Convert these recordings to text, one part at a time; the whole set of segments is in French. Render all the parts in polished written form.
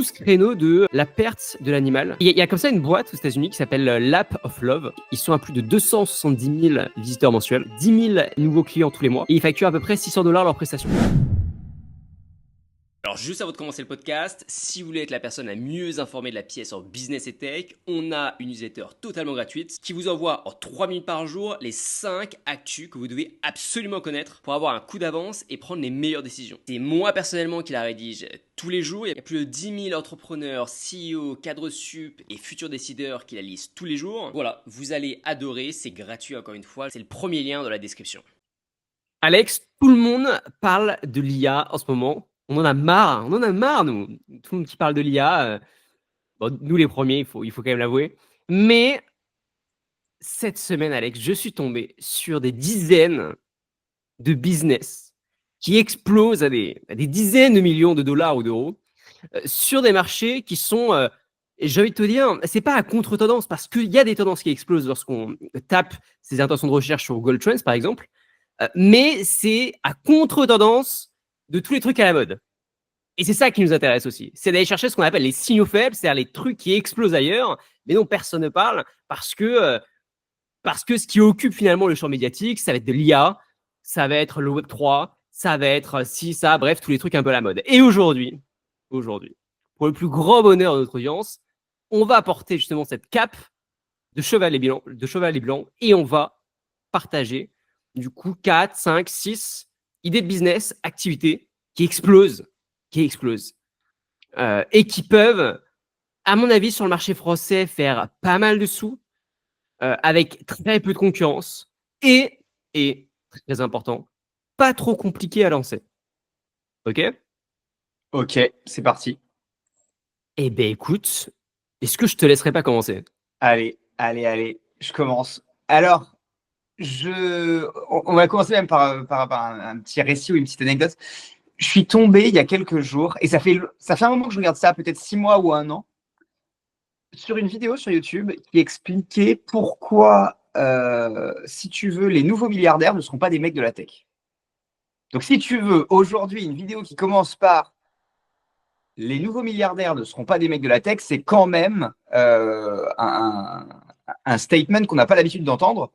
ce créneau de la perte de l'animal. Il y a comme ça une boîte aux États-Unis qui s'appelle l'App of Love. Ils sont à plus de 270 000 visiteurs mensuels, 10 000 nouveaux clients tous les mois et ils facturent à peu près $600 leurs prestations. Alors juste avant de commencer le podcast, si vous voulez être la personne la mieux informée de la pièce en business et tech, on a une newsletter totalement gratuite qui vous envoie en 3 minutes par jour les 5 actus que vous devez absolument connaître pour avoir un coup d'avance et prendre les meilleures décisions. C'est moi personnellement qui la rédige tous les jours. Il y a plus de 10 000 entrepreneurs, CEO, cadres sup et futurs décideurs qui la lisent tous les jours. Voilà, vous allez adorer, c'est gratuit encore une fois, c'est le premier lien dans la description. Alex, tout le monde parle de l'IA en ce moment. On en a marre, nous. Tout le monde qui parle de l'IA, bon, nous les premiers, il faut quand même l'avouer. Mais cette semaine, Alex, je suis tombé sur des dizaines de business qui explosent à des dizaines de millions de dollars ou d'euros sur des marchés qui sont, j'ai envie de te dire, c'est pas à contre-tendance parce qu'il y a des tendances qui explosent lorsqu'on tape ses intentions de recherche sur Google Trends, par exemple, mais c'est à contre-tendance de tous les trucs à la mode. Et c'est ça qui nous intéresse aussi. C'est d'aller chercher ce qu'on appelle les signaux faibles, c'est-à-dire les trucs qui explosent ailleurs, mais dont personne ne parle parce que ce qui occupe finalement le champ médiatique, ça va être de l'IA, ça va être le Web3, ça va être ci, ça, bref, tous les trucs un peu à la mode. Et aujourd'hui, pour le plus grand bonheur de notre audience, on va apporter justement cette cape de chevalet blanc et on va partager du coup 4, 5, 6 idées de business, activités qui explosent et qui peuvent, à mon avis, sur le marché français, faire pas mal de sous avec très peu de concurrence et très important, pas trop compliqué à lancer. Ok, c'est parti. Eh ben écoute, est-ce que je te laisserai pas commencer? Allez, je commence. Alors, on va commencer même par un petit récit ou une petite anecdote. Je suis tombé il y a quelques jours, et ça fait un moment que je regarde ça, peut-être 6 mois ou 1 an, sur une vidéo sur YouTube qui expliquait pourquoi, si tu veux, les nouveaux milliardaires ne seront pas des mecs de la tech. Donc, si tu veux, aujourd'hui, une vidéo qui commence par les nouveaux milliardaires ne seront pas des mecs de la tech, c'est quand même un statement qu'on n'a pas l'habitude d'entendre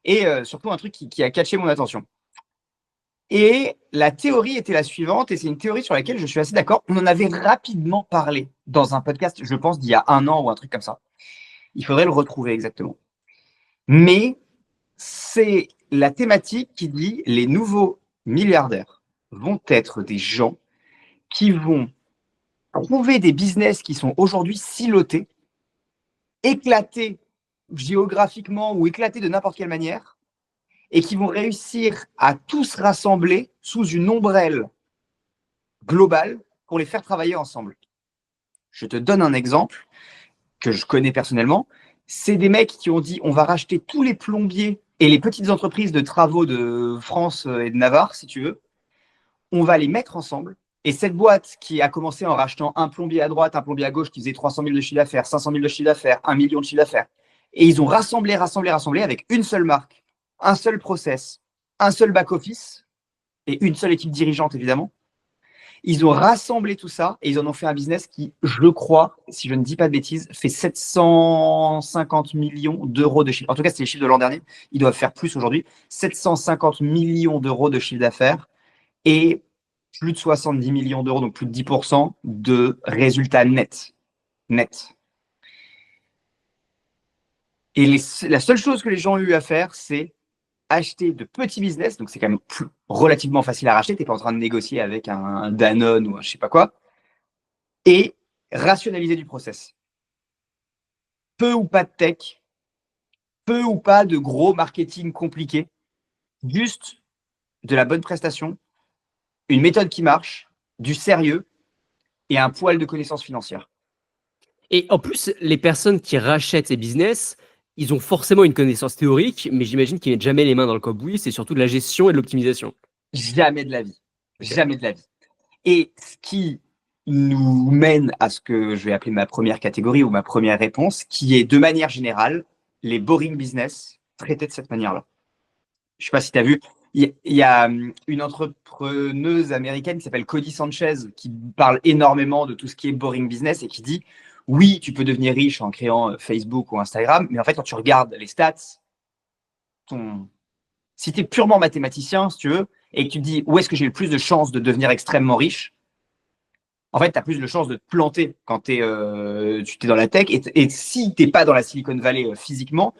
et surtout un truc qui a catché mon attention. Et la théorie était la suivante, et c'est une théorie sur laquelle je suis assez d'accord. On en avait rapidement parlé dans un podcast, je pense, d'il y a 1 an ou un truc comme ça. Il faudrait le retrouver exactement. Mais c'est la thématique qui dit les nouveaux milliardaires vont être des gens qui vont trouver des business qui sont aujourd'hui silotés, éclatés géographiquement ou éclatés de n'importe quelle manière, et qui vont réussir à tous rassembler sous une ombrelle globale pour les faire travailler ensemble. Je te donne un exemple que je connais personnellement. C'est des mecs qui ont dit on va racheter tous les plombiers et les petites entreprises de travaux de France et de Navarre, si tu veux. On va les mettre ensemble. Et cette boîte qui a commencé en rachetant un plombier à droite, un plombier à gauche qui faisait 300 000 de chiffre d'affaires, 500 000 de chiffre d'affaires, 1 million de chiffre d'affaires. Et ils ont rassemblé avec une seule marque, un seul process, un seul back-office et une seule équipe dirigeante, évidemment. Ils ont rassemblé tout ça et ils en ont fait un business qui, je crois, si je ne dis pas de bêtises, fait 750 millions d'euros de chiffre. En tout cas, c'est les chiffres de l'an dernier. Ils doivent faire plus aujourd'hui. 750 millions d'euros de chiffre d'affaires et plus de 70 millions d'euros, donc plus de 10% de résultats nets. Et la seule chose que les gens ont eu à faire, c'est acheter de petits business, donc c'est quand même relativement facile à racheter, tu n'es pas en train de négocier avec un Danone ou un je sais pas quoi, et rationaliser du process. Peu ou pas de tech, peu ou pas de gros marketing compliqué, juste de la bonne prestation, une méthode qui marche, du sérieux et un poil de connaissances financières. Et en plus, les personnes qui rachètent ces business, ils ont forcément une connaissance théorique, mais j'imagine qu'ils mettent jamais les mains dans le cambouis, c'est surtout de la gestion et de l'optimisation. Jamais de la vie. Okay. Jamais de la vie. Et ce qui nous mène à ce que je vais appeler ma première catégorie ou ma première réponse, qui est de manière générale, les boring business traités de cette manière-là. Je ne sais pas si tu as vu, Il y a une entrepreneuse américaine qui s'appelle Cody Sanchez qui parle énormément de tout ce qui est boring business et qui dit oui, tu peux devenir riche en créant Facebook ou Instagram, mais en fait, quand tu regardes les stats, si tu es purement mathématicien, si tu veux, et que tu te dis où est-ce que j'ai le plus de chances de devenir extrêmement riche, en fait, tu as plus de chances de te planter quand tu es dans la tech. Et si tu n'es pas dans la Silicon Valley physiquement,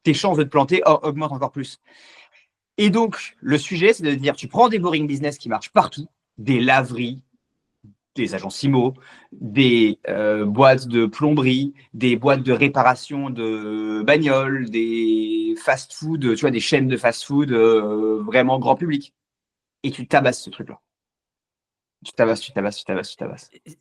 tes chances de te planter augmentent encore plus. Et donc, le sujet, c'est de dire, tu prends des boring business qui marchent partout, des laveries, des agences IMO, des boîtes de plomberie, des boîtes de réparation de bagnoles, des fast-food, tu vois, des chaînes de fast-food vraiment grand public. Et tu tabasses ce truc-là. Tu tabasses.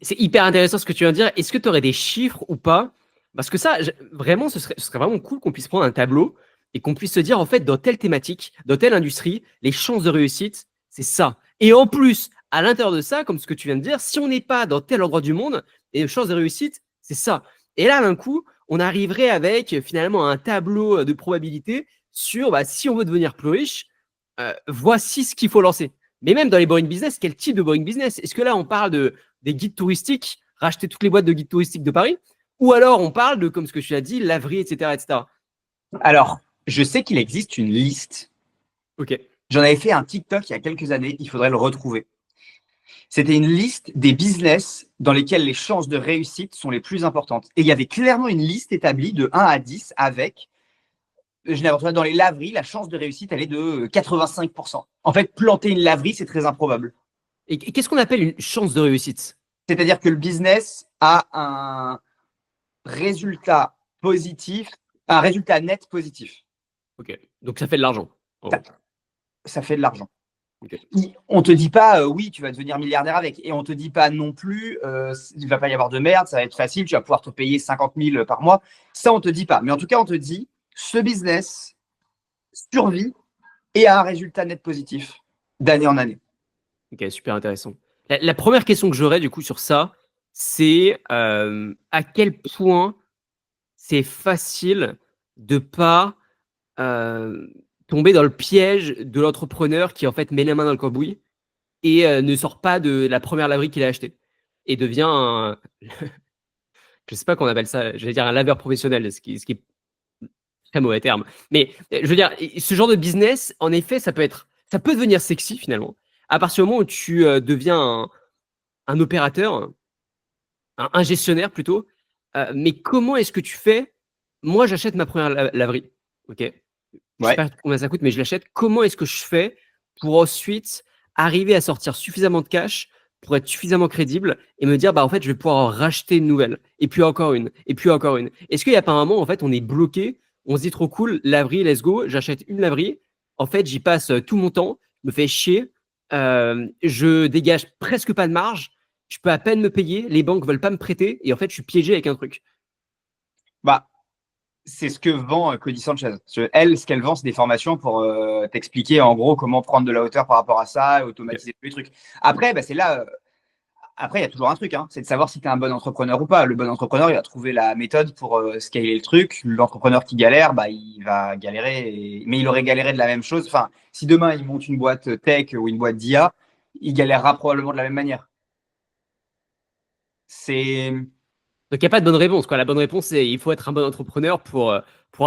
C'est hyper intéressant ce que tu viens de dire. Est-ce que tu aurais des chiffres ou pas? Parce que ça, vraiment, ce serait vraiment cool qu'on puisse prendre un tableau et qu'on puisse se dire, en fait, dans telle thématique, dans telle industrie, les chances de réussite, c'est ça. Et en plus, à l'intérieur de ça, comme ce que tu viens de dire, si on n'est pas dans tel endroit du monde, les chances de réussite, c'est ça. Et là, d'un coup, on arriverait avec finalement un tableau de probabilité sur si on veut devenir plus riche, voici ce qu'il faut lancer. Mais même dans les boring business, quel type de boring business? Est-ce que là, on parle des guides touristiques, racheter toutes les boîtes de guides touristiques de Paris? Ou alors, on parle de, comme ce que tu as dit, laverie, etc., etc. Alors, je sais qu'il existe une liste. Ok. J'en avais fait un TikTok il y a quelques années, il faudrait le retrouver. C'était une liste des business dans lesquels les chances de réussite sont les plus importantes. Et il y avait clairement une liste établie de 1 à 10 avec, dans les laveries, la chance de réussite, elle est de 85%. En fait, planter une laverie, c'est très improbable. Et qu'est-ce qu'on appelle une chance de réussite? C'est-à-dire que le business a un résultat positif, un résultat net positif. Ok. Donc, ça fait de l'argent. Oh. Ça fait de l'argent. Okay. On te dit pas oui, tu vas devenir milliardaire avec, et on te dit pas non plus il va pas y avoir de merde, ça va être facile, tu vas pouvoir te payer 50 000 par mois. Ça, on te dit pas. Mais en tout cas, on te dit ce business survit et a un résultat net positif d'année en année. Ok, super intéressant. La première question que j'aurais du coup sur ça, c'est à quel point c'est facile de pas tomber dans le piège de l'entrepreneur qui en fait met les mains dans le cambouis et ne sort pas de la première laverie qu'il a achetée et devient un je sais pas qu'on appelle ça, j'allais dire un laveur professionnel, ce qui est très mauvais terme. Mais je veux dire, ce genre de business, en effet, ça peut devenir sexy finalement. À partir du moment où tu deviens un opérateur, un gestionnaire plutôt, mais comment est-ce que tu fais? Moi, j'achète ma première laverie, ok? Je sais pas combien ça coûte, mais je l'achète. Comment est-ce que je fais pour ensuite arriver à sortir suffisamment de cash pour être suffisamment crédible et me dire, en fait, je vais pouvoir en racheter une nouvelle, et puis encore une, et puis encore une. Est-ce qu'il n'y a pas un moment, en fait, on est bloqué, on se dit trop cool, laverie, let's go, j'achète une laverie, en fait, j'y passe tout mon temps, je me fais chier, je dégage presque pas de marge, je peux à peine me payer, les banques veulent pas me prêter, et en fait, je suis piégé avec un truc. C'est ce que vend Cody Sanchez. Elle, ce qu'elle vend, c'est des formations pour t'expliquer en gros comment prendre de la hauteur par rapport à ça et automatiser tous les trucs. Après, c'est là. Après, il y a toujours un truc, c'est de savoir si tu es un bon entrepreneur ou pas. Le bon entrepreneur, il va trouver la méthode pour scaler le truc. L'entrepreneur qui galère, il va galérer, mais il aurait galéré de la même chose. Enfin, si demain il monte une boîte tech ou une boîte d'IA, il galérera probablement de la même manière. Donc, il n'y a pas de bonne réponse, quoi. La bonne réponse, c'est il faut être un bon entrepreneur pour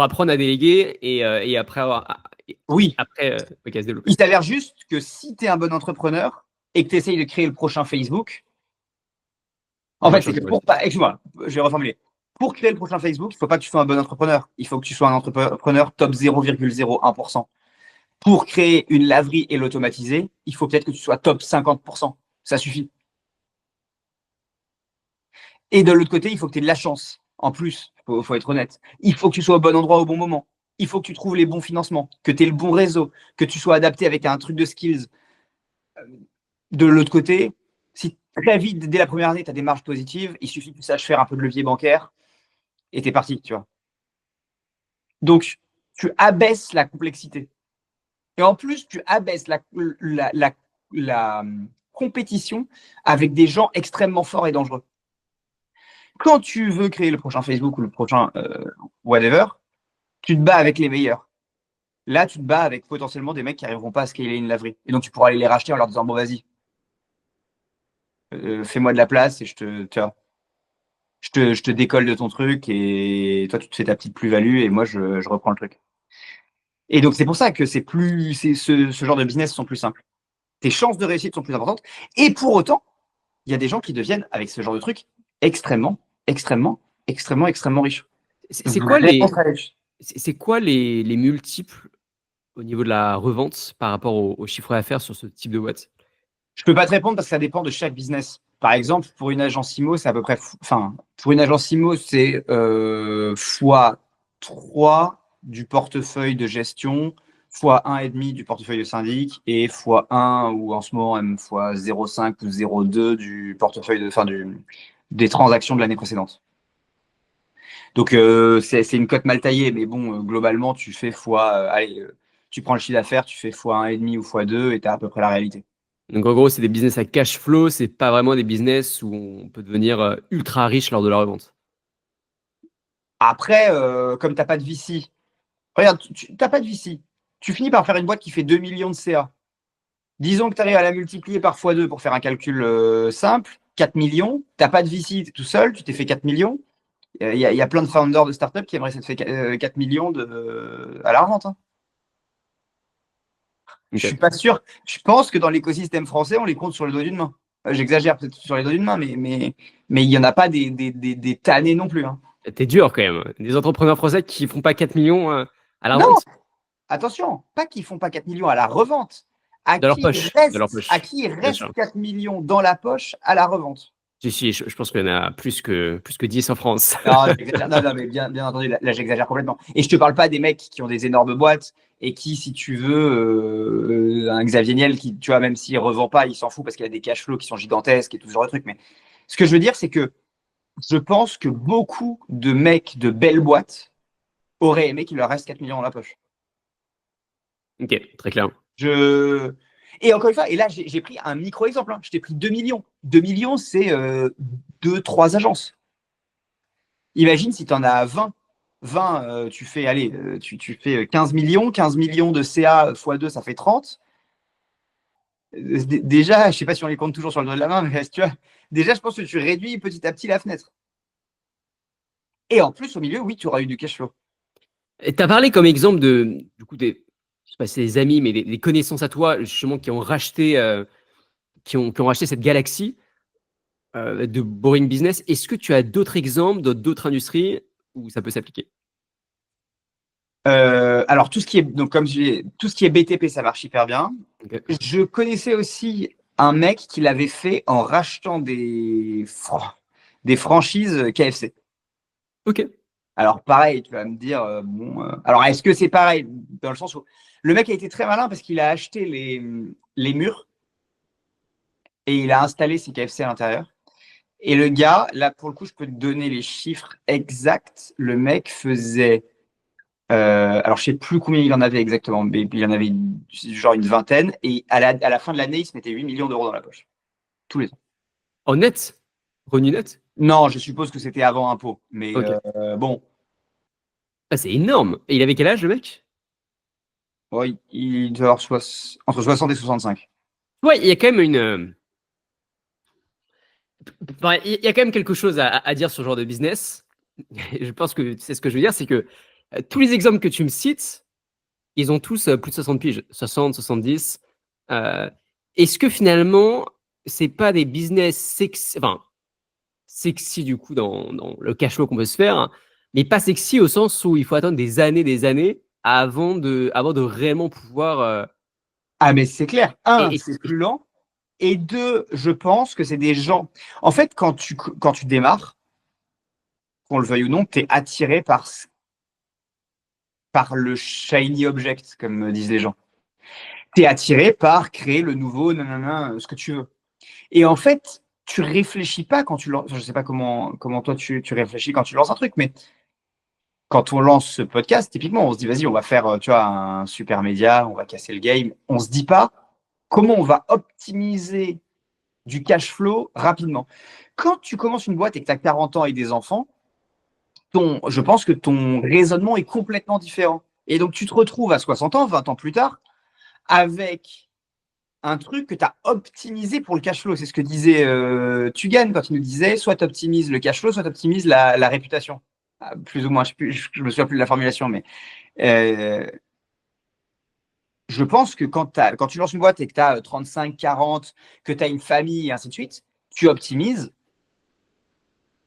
apprendre à déléguer et après avoir. Oui. Après, se développer. Il s'avère juste que si tu es un bon entrepreneur et que tu essayes de créer le prochain Facebook, en fait, c'est que excuse-moi, je vais reformuler. Pour créer le prochain Facebook, il ne faut pas que tu sois un bon entrepreneur. Il faut que tu sois un entrepreneur top 0,01%. Pour créer une laverie et l'automatiser, il faut peut-être que tu sois top 50%. Ça suffit. Et de l'autre côté, il faut que tu aies de la chance. En plus, il faut être honnête. Il faut que tu sois au bon endroit au bon moment. Il faut que tu trouves les bons financements, que tu aies le bon réseau, que tu sois adapté avec un truc de skills. De l'autre côté, si très vite, dès la première année, tu as des marges positives, il suffit que tu saches faire un peu de levier bancaire et tu es parti, tu vois. Donc, tu abaisses la complexité. Et en plus, tu abaisses la compétition avec des gens extrêmement forts et dangereux. Quand tu veux créer le prochain Facebook ou le prochain whatever, tu te bats avec les meilleurs. Là, tu te bats avec potentiellement des mecs qui n'arriveront pas à scaler une laverie. Et donc, tu pourras aller les racheter en leur disant, bon, vas-y, fais-moi de la place et tu vois, je te décolle de ton truc et toi, tu te fais ta petite plus-value et moi, je reprends le truc. Et donc, c'est pour ça que ce genre de business sont plus simples. Tes chances de réussite sont plus importantes. Et pour autant, il y a des gens qui deviennent, avec ce genre de truc, extrêmement, extrêmement, extrêmement, extrêmement riches. C'est quoi Vraiment très riches. c'est quoi les multiples au niveau de la revente par rapport au chiffre d'affaires sur ce type de boîte? Je peux pas te répondre parce que ça dépend de chaque business. Par exemple, pour une agence IMO, c'est à peu près, enfin, pour une agence IMO, c'est fois 3 du portefeuille de gestion, fois 1,5 du portefeuille de syndic et fois 1 ou en ce moment même fois 0,5 ou 0,2 du portefeuille des transactions de l'année précédente. Donc c'est une cote mal taillée, mais bon, globalement, tu fais tu prends le chiffre d'affaires, tu fais fois 1,5 ou fois 2 et tu as à peu près la réalité. Donc en gros, c'est des business à cash flow, c'est pas vraiment des business où on peut devenir ultra riche lors de la revente. Après, comme tu n'as pas de VC, regarde, tu n'as pas de VC, tu finis par faire une boîte qui fait 2 millions de CA. Disons que tu arrives à la multiplier par x2 pour faire un calcul simple, 4 millions, tu n'as pas de VC, tu es tout seul, tu t'es fait 4 millions. Il y a plein de founders de startups qui aimeraient se faire 4 millions à la revente. Hein. Je Ok. suis pas sûr. Je pense que dans l'écosystème français, on les compte sur le doigt d'une main. J'exagère peut-être sur les doigts d'une main, mais il n'y en a pas des tannés non plus. Hein. T'es dur quand même. Des entrepreneurs français qui font pas 4 millions à la Non, vente attention, pas qu'ils font pas 4 millions à la revente. À de leur qui poche. De leur à poche. qui il Bien reste sûr. 4 millions dans la poche à la revente. Si, je pense qu'il y en a plus que 10 en France. Non, non, mais bien entendu, là j'exagère complètement. Et je te parle pas des mecs qui ont des énormes boîtes et qui, si tu veux, un Xavier Niel qui, tu vois, même s'il revend pas, il s'en fout parce qu'il a des cash flows qui sont gigantesques et tout ce genre de trucs. Mais ce que je veux dire, c'est que je pense que beaucoup de mecs de belles boîtes auraient aimé qu'il leur reste 4 millions dans la poche. Ok, très clair. Et encore une fois, et là j'ai pris un micro-exemple. Hein. Je t'ai pris 2 millions. 2 millions, c'est 2-3 agences. Imagine si tu en as 20. 20, tu fais, allez, tu fais 15 millions. 15 millions de CA x 2, ça fait 30. Déjà, je ne sais pas si on les compte toujours sur le doigt de la main, mais tu vois, déjà, je pense que tu réduis petit à petit la fenêtre. Et en plus, au milieu, oui, tu auras eu du cash flow. Tu as parlé comme exemple du coup, je sais pas si c'est des amis, mais des connaissances à toi, justement, qui ont racheté, qui ont racheté cette galaxie de Boring Business. Est-ce que tu as d'autres exemples d'autres industries où ça peut s'appliquer? Alors, tout ce qui est, donc, comme je dis, tout ce qui est BTP, ça marche hyper bien. Ok. Je connaissais aussi un mec qui l'avait fait en rachetant des franchises KFC. Ok. Alors, pareil, tu vas me dire, bon. Alors, est-ce que c'est pareil? Dans le sens où le mec a été très malin parce qu'il a acheté les murs et il a installé ses KFC à l'intérieur. Et le gars, là, pour le coup, je peux te donner les chiffres exacts. Le mec faisait. Alors, je sais plus combien il en avait exactement, mais il en avait genre une vingtaine. Et à la fin de l'année, il se mettait 8 millions d'euros dans la poche. Tous les ans. En net? Revenu net? Non, je suppose que c'était avant impôt. Mais Ok. bon, Ah, c'est énorme. Et il avait quel âge, le mec? ouais, il doit avoir entre 60 et 65. Ouais, il y a quand même enfin, il y a quand même quelque chose à dire sur ce genre de business. Je pense que c'est ce que je veux dire, c'est que tous les exemples que tu me cites, ils ont tous plus de 60 piges, 60, 70. Euh, Est-ce que finalement, c'est pas des business sexy, enfin, sexy du coup dans le cash flow qu'on peut se faire, hein, mais pas sexy au sens où il faut attendre des années avant de réellement pouvoir. Ah, mais c'est clair. Un, Et, c'est plus lent. Et deux, je pense que c'est des gens. En fait, quand tu démarres, qu'on le veuille ou non, tu es attiré par le shiny object, comme disent les gens. Tu es attiré par créer le nouveau, nanana, ce que tu veux. Et en fait, tu réfléchis pas quand tu lances. Je sais pas comment toi tu réfléchis quand tu lances un truc, mais quand on lance ce podcast, typiquement, on se dit, vas-y, on va faire, tu vois, un super média, on va casser le game. On se dit pas comment on va optimiser du cash flow rapidement. Quand tu commences une boîte et que tu as 40 ans et des enfants, je pense que ton raisonnement est complètement différent. Et donc, tu te retrouves à 60 ans, 20 ans plus tard, avec un truc que tu as optimisé pour le cash flow. C'est ce que disait Tugan quand il nous disait soit tu optimises le cash flow, soit tu optimises la réputation. Plus ou moins, je me souviens plus de la formulation, mais je pense que quand tu lances une boîte et que tu as 35, 40, que tu as une famille et ainsi de suite, tu optimises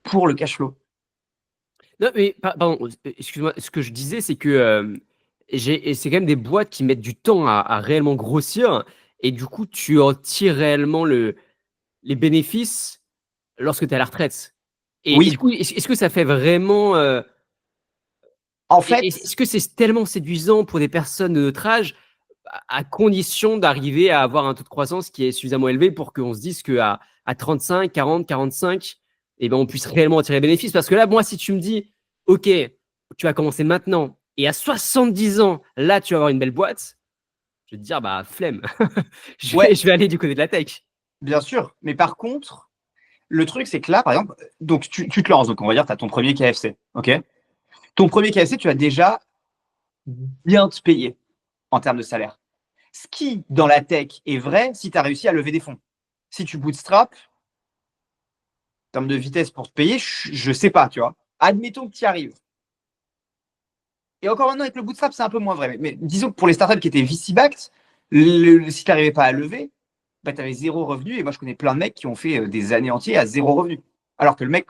pour le cash flow. Non, mais pardon, excuse-moi, ce que je disais, c'est que c'est quand même des boîtes qui mettent du temps à réellement grossir, et du coup, tu en tires réellement les bénéfices lorsque tu es à la retraite. Et du Oui, coup, est-ce que ça fait vraiment. en fait, Est-ce que c'est tellement séduisant pour des personnes de notre âge, à condition d'arriver à avoir un taux de croissance qui est suffisamment élevé pour qu'on se dise qu'à 35, 40, 45, eh ben, on puisse réellement en tirer bénéfice? Parce que là, moi, si tu me dis, OK, tu vas commencer maintenant, et à 70 ans, là, tu vas avoir une belle boîte, je vais te dire, bah, flemme. ouais, Je vais aller du côté de la tech. bien sûr. Mais par contre, le truc, c'est que là, par exemple, donc tu te lances. Donc, on va dire, tu as ton premier KFC. OK? Ton premier KFC, tu vas déjà bien te payer en termes de salaire. Ce qui, dans la tech, est vrai si tu as réussi à lever des fonds. Si tu bootstrap, en termes de vitesse pour te payer, je sais pas, tu vois. Admettons que tu y arrives. Et encore maintenant, avec le bootstrap, c'est un peu moins vrai. Mais disons que pour les startups qui étaient VC-backed, si tu n'arrivais pas à lever, bah, tu avais zéro revenu. Et moi, je connais plein de mecs qui ont fait des années entières à zéro revenu. Alors que le mec,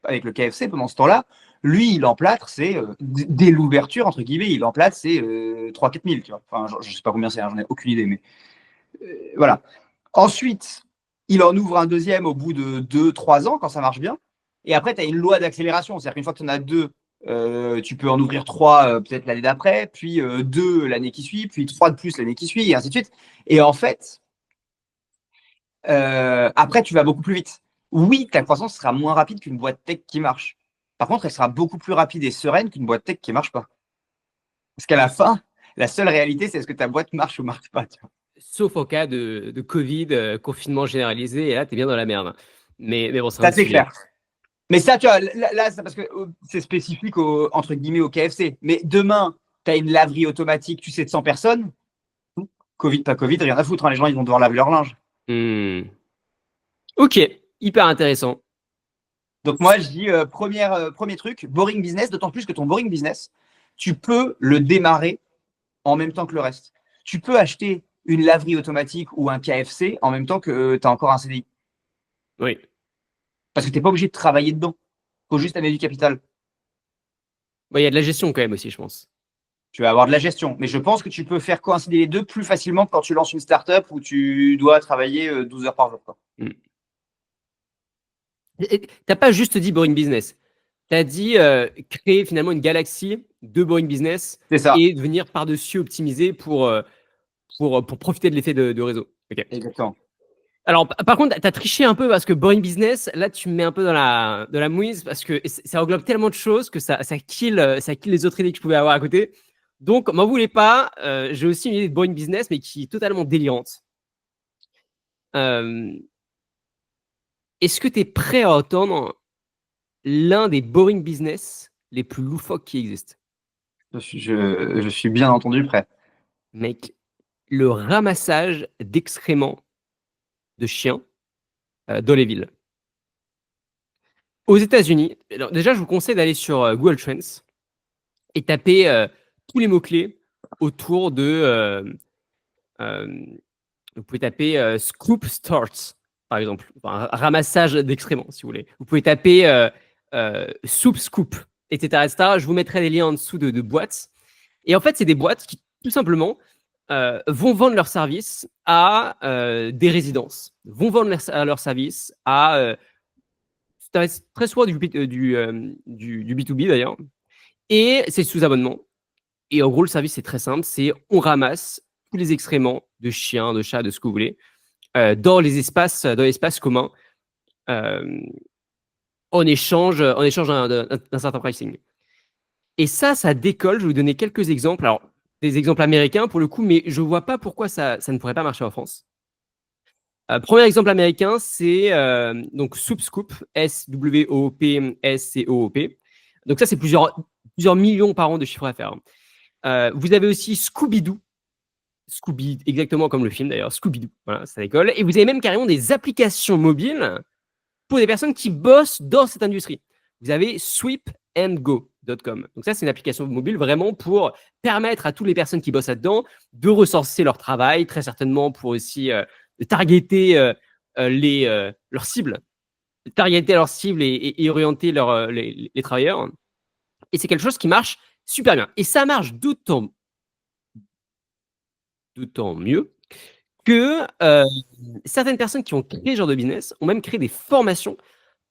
avec le KFC, pendant ce temps-là, lui, il emplâtre, c'est dès l'ouverture, entre guillemets, il emplâtre, c'est 3-4 000, tu vois. Enfin, je ne sais pas combien c'est, hein, j'en ai aucune idée, mais voilà. Ensuite, il en ouvre un deuxième au bout de 2-3 ans, quand ça marche bien. Et après, tu as une loi d'accélération. C'est-à-dire qu'une fois que tu en as deux, tu peux en ouvrir trois peut-être l'année d'après, puis deux l'année qui suit, puis trois de plus l'année qui suit, et ainsi de suite. Et en fait, après, tu vas beaucoup plus vite. Oui, ta croissance sera moins rapide qu'une boîte tech qui marche. Par contre, elle sera beaucoup plus rapide et sereine qu'une boîte tech qui marche pas. Parce qu'à la fin, la seule réalité, c'est est-ce que ta boîte marche ou marche pas. Tu vois. Sauf en cas de Covid, confinement généralisé, et là, tu es bien dans la merde. Mais bon, c'est un Ça, autre c'est sujet. clair. Mais ça, tu vois, là c'est parce que c'est spécifique entre guillemets au KFC. Mais demain, tu as une laverie automatique, tu sais, de 100 personnes. Covid, pas Covid, rien à foutre. Hein, les gens, ils vont devoir laver leur linge. Hmm. Ok, hyper intéressant. Donc, moi, je dis premier truc, boring business, d'autant plus que ton boring business, tu peux le démarrer en même temps que le reste. Tu peux acheter une laverie automatique ou un KFC en même temps que tu as encore un CDI. Oui. Parce que tu n'es pas obligé de travailler dedans. Il faut juste amener du capital. Bon, il y a de la gestion quand même aussi, je pense. Tu vas avoir de la gestion. Mais je pense que tu peux faire coïncider les deux plus facilement que quand tu lances une startup où tu dois travailler 12 heures par jour. Quoi. Hmm. T'as pas juste dit boring business. Tu as dit créer finalement une galaxie de boring business C'est ça. et venir par-dessus optimiser pour profiter de l'effet de réseau. Ok. Exactement. Alors, par contre, tu as triché un peu parce que boring business, là, tu me mets un peu dans la mouise parce que ça englobe tellement de choses que ça kill les autres idées que je pouvais avoir à côté. Donc, m'en voulez pas, j'ai aussi une idée de boring business, mais qui est totalement délirante. Euh, Est-ce que tu es prêt à entendre l'un des boring business les plus loufoques qui existent? Je suis bien entendu prêt. Mec, le ramassage d'excréments de chiens dans les villes. Aux États-Unis, alors déjà, je vous conseille d'aller sur Google Trends et taper tous les mots-clés autour de. Vous pouvez taper scoop starts, par exemple, enfin, ramassage d'excréments, si vous voulez. Vous pouvez taper soup scoop, etc., etc. Je vous mettrai des liens en dessous de boîtes. Et en fait, c'est des boîtes qui, tout simplement, vont vendre leurs services à des résidences, vont vendre leurs services à très souvent du B2B d'ailleurs, et c'est sous abonnement. Et en gros, le service, c'est très simple, c'est on ramasse tous les excréments de chiens, de chats, de ce que vous voulez, dans l'espace commun, euh, en échange d'un certain pricing. Et ça décolle. Je vais vous donner quelques exemples. Alors, des exemples américains pour le coup, mais je ne vois pas pourquoi ça ne pourrait pas marcher en France. Premier exemple américain, c'est donc Soup Scoop, SWOOP, SCOOP. Donc ça, c'est plusieurs millions par an de chiffre d'affaires. Vous avez aussi Scooby-Doo. Scooby, exactement comme le film d'ailleurs, Scooby-Doo. Voilà, ça décolle. Et vous avez même carrément des applications mobiles pour des personnes qui bossent dans cette industrie. Vous avez sweepandgo.com. Donc ça, c'est une application mobile vraiment pour permettre à toutes les personnes qui bossent là-dedans de recenser leur travail, très certainement pour aussi targeter leurs cibles, et orienter les travailleurs. Et c'est quelque chose qui marche super bien. Et ça marche d'autant mieux que certaines personnes qui ont créé ce genre de business ont même créé des formations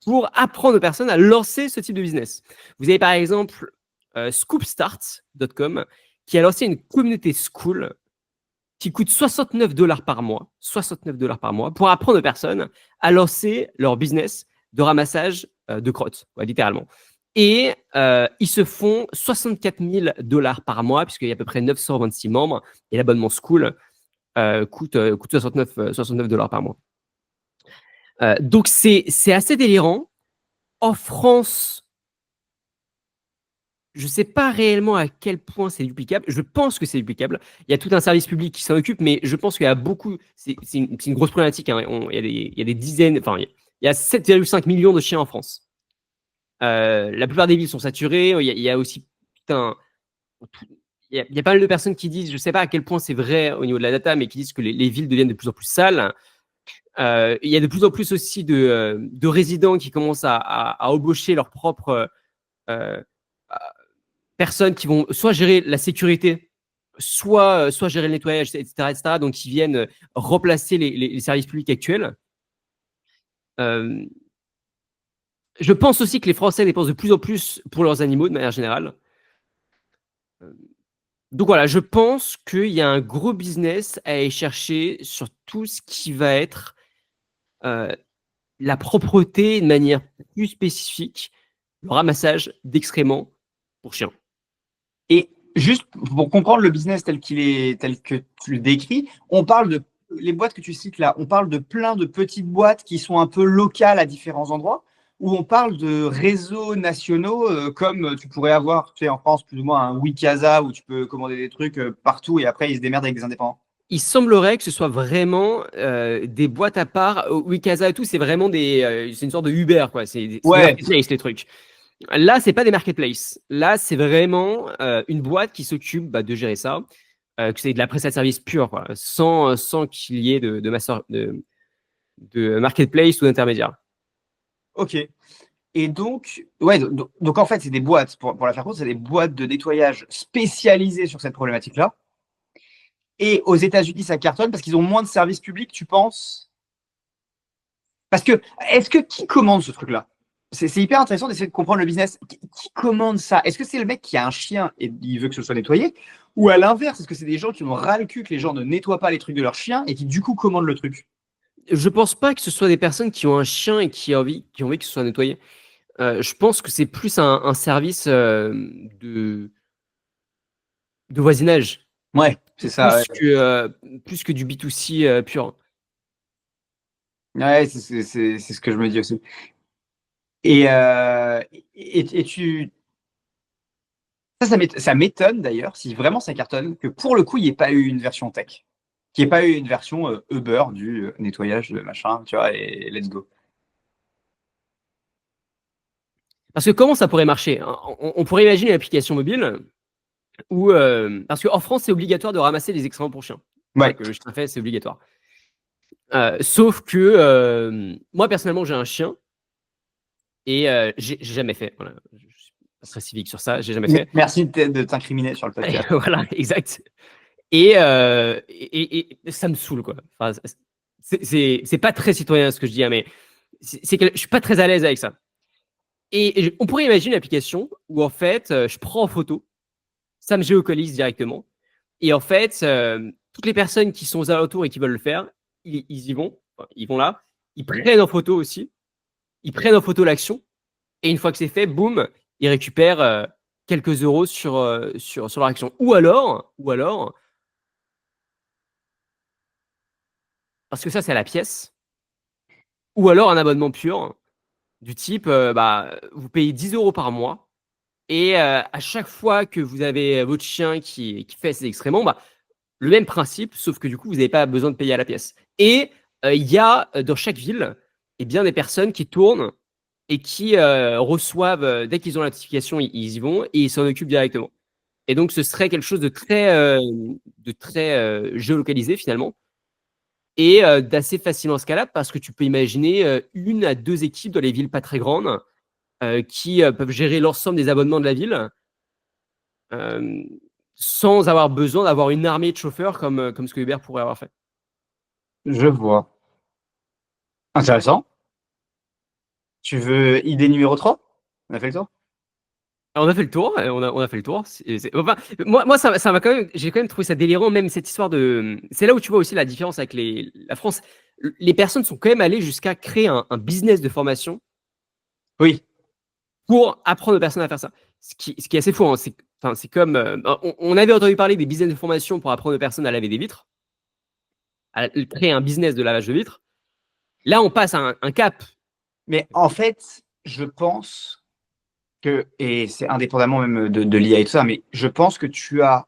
pour apprendre aux personnes à lancer ce type de business. Vous avez par exemple scoopstart.com qui a lancé une communauté school qui coûte $69 par mois, pour apprendre aux personnes à lancer leur business de ramassage de crottes, ouais, littéralement. Et ils se font $64 000 par mois, puisqu'il y a à peu près 926 membres, et l'abonnement school coûte $69 par mois. Donc c'est assez délirant. En France, je ne sais pas réellement à quel point c'est duplicable. Je pense que c'est duplicable. Il y a tout un service public qui s'en occupe, mais je pense qu'il y a beaucoup. C'est une grosse problématique. Hein. Il y a des dizaines. Enfin, il y a 7,5 millions de chiens en France. La plupart des villes sont saturées. Il y a aussi il y a pas mal de personnes qui disent, je ne sais pas à quel point c'est vrai au niveau de la data, mais qui disent que les villes deviennent de plus en plus sales. Il y a de plus en plus aussi de résidents qui commencent à embaucher leurs propres personnes qui vont soit gérer la sécurité, soit gérer le nettoyage, etc., etc. Donc, ils viennent remplacer les services publics actuels. Je pense aussi que les Français dépensent de plus en plus pour leurs animaux, de manière générale. Donc voilà, je pense qu'il y a un gros business à aller chercher sur tout ce qui va être la propreté de manière plus spécifique, le ramassage d'excréments pour chiens. Et juste pour comprendre le business tel que tu le décris, on parle de les boîtes que tu cites là, on parle de plein de petites boîtes qui sont un peu locales à différents endroits, ou on parle de réseaux nationaux comme tu pourrais avoir, tu sais, en France plus ou moins un Wikasa où tu peux commander des trucs partout et après ils se démerdent avec des indépendants. Il semblerait que ce soit vraiment des boîtes à part. Wikasa et tout, c'est vraiment c'est une sorte de Uber, quoi. C'est des Ouais, marketplaces, les trucs. Là, c'est pas des marketplaces. Là, c'est vraiment une boîte qui s'occupe de gérer ça. Que c'est de la prestation de service pure, quoi, sans qu'il y ait de marketplace ou d'intermédiaire. ok. Et donc, ouais, donc en fait, c'est des boîtes, pour la faire courte, c'est des boîtes de nettoyage spécialisées sur cette problématique-là. Et aux États-Unis, ça cartonne parce qu'ils ont moins de services publics, tu penses? Parce que, est-ce que qui commande ce truc-là? C'est hyper intéressant d'essayer de comprendre le business. Qui commande ça? Est-ce que c'est le mec qui a un chien et il veut que ce soit nettoyé? Ou à l'inverse, est-ce que c'est des gens qui ont ras le cul que les gens ne nettoient pas les trucs de leur chien et qui du coup commandent le truc? Je pense pas que ce soit des personnes qui ont un chien et qui ont envie que ce soit nettoyé. Je pense que c'est plus un service de voisinage, Ouais, c'est ça. Ouais, plus que du B2C pur. ouais c'est ce que je me dis aussi. Et, ça m'étonne d'ailleurs, si vraiment ça cartonne, que pour le coup, il n'y ait pas eu une version tech. Qu'il n'y ait pas eu une version Uber du nettoyage de machin, tu vois, et let's go. Parce que comment ça pourrait marcher? On pourrait imaginer une application mobile où, parce qu'en France, c'est obligatoire de ramasser les excréments pour chiens. Ouais, Que le chien fait, c'est obligatoire. Sauf que moi, personnellement, j'ai un chien et j'ai jamais fait. Voilà. Je suis pas très civique sur ça, j'ai jamais fait. merci de t'incriminer sur le podcast. Voilà, exact. Et ça me saoule, quoi. Enfin, c'est pas très citoyen ce que je dis, hein, mais c'est que je suis pas très à l'aise avec ça. Et on pourrait imaginer une application où en fait, je prends en photo, ça me géolocalise directement. Et en fait, toutes les personnes qui sont aux alentours et qui veulent le faire, ils y vont, enfin, ils vont là, ils prennent en photo aussi, ils prennent en photo l'action, et une fois que c'est fait, boum, ils récupèrent quelques euros sur leur action. Ou alors, parce que ça, c'est à la pièce, ou alors un abonnement pur, du type, vous payez 10 euros par mois, Et à chaque fois que vous avez votre chien qui fait ses excréments, bah, le même principe, sauf que du coup, vous n'avez pas besoin de payer à la pièce. Et il y a dans chaque ville eh bien, des personnes qui tournent et qui reçoivent, dès qu'ils ont la notification, ils y vont et ils s'en occupent directement. Et donc, ce serait quelque chose de très géolocalisé finalement et d'assez facilement scalable parce que tu peux imaginer 1 à 2 équipes dans les villes pas très grandes qui peuvent gérer l'ensemble des abonnements de la ville euh, sans avoir besoin d'avoir une armée de chauffeurs comme ce que Uber pourrait avoir fait. Je vois. Intéressant. Tu veux idée numéro 3? On a fait le tour? Alors, on a fait le tour, on a fait le tour. Enfin, moi ça m'a quand même, j'ai quand même trouvé ça délirant, même cette histoire de. C'est là où tu vois aussi la différence avec la France. Les personnes sont quand même allées jusqu'à créer un business de formation Oui. pour apprendre aux personnes à faire ça. Ce qui est assez fou, hein, c'est comme. On avait entendu parler des business de formation pour apprendre aux personnes à laver des vitres, à créer un business de lavage de vitres. Là, on passe à un cap. Mais en fait, je pense que, et c'est indépendamment même de l'IA et tout ça, mais je pense que tu as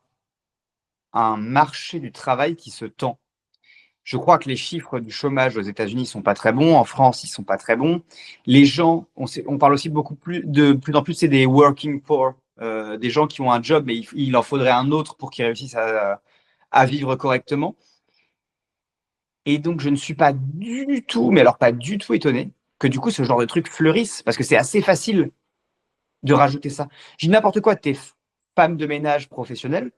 un marché du travail qui se tend. Je crois que les chiffres du chômage aux États-Unis ne sont pas très bons, en France, ils ne sont pas très bons. Les gens, on parle aussi de plus en plus, c'est des working poor, des gens qui ont un job, mais il en faudrait un autre pour qu'ils réussissent à vivre correctement. Et donc, je ne suis pas du tout, mais alors pas du tout étonné que du coup, ce genre de truc fleurisse, parce que c'est assez facile de rajouter ça. Je dis n'importe quoi, tu es femme de ménage professionnelle,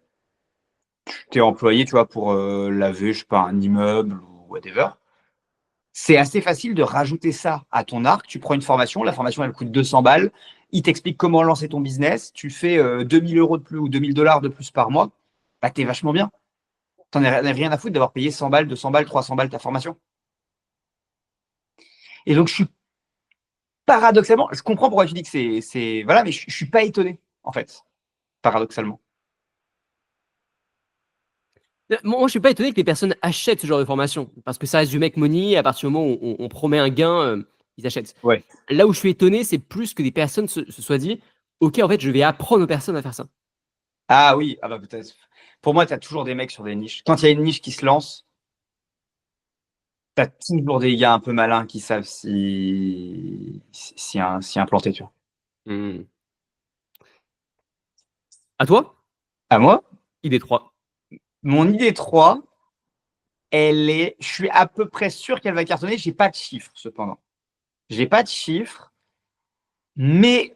tu es employé, tu vois, pour laver, je sais pas, un immeuble ou whatever. C'est assez facile de rajouter ça à ton arc. Tu prends une formation, la formation, elle coûte 200 balles. Il t'explique comment lancer ton business. Tu fais 2000 euros de plus ou 2000 dollars de plus par mois. Bah, t'es vachement bien. T'en as rien à foutre d'avoir payé 100 balles, 200 balles, 300 balles ta formation. Et donc, je suis paradoxalement, je comprends pourquoi tu dis que voilà, mais je suis pas étonné, en fait, paradoxalement. Moi, je suis pas étonné que les personnes achètent ce genre de formation parce que ça reste du make money. À partir du moment où on promet un gain, ils achètent. Ouais. Là où je suis étonné, c'est plus que des personnes se soient dit, ok, en fait, je vais apprendre aux personnes à faire ça. Ah oui, ah bah peut-être. Pour moi, tu as toujours des mecs sur des niches. Quand il y a une niche qui se lance, tu as toujours des gars un peu malins qui savent s'y implanter, tu vois. Hmm. À toi, À moi, idée 3. mon idée 3, je suis à peu près sûr qu'elle va cartonner. J'ai pas de chiffres, cependant. J'ai pas de chiffres, mais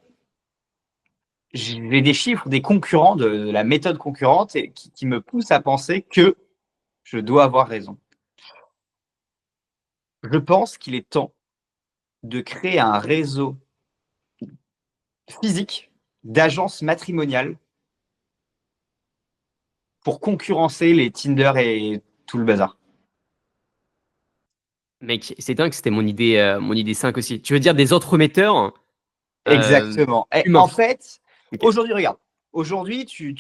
j'ai des chiffres des concurrents, de la méthode concurrente, et qui me poussent à penser que je dois avoir raison. Je pense qu'il est temps de créer un réseau physique d'agences matrimoniales pour concurrencer les Tinder et tout le bazar. Mec, c'est dingue, c'était mon idée 5 aussi. Tu veux dire des entremetteurs Exactement. Et humains. en fait, Ok. aujourd'hui, regarde. Aujourd'hui, tu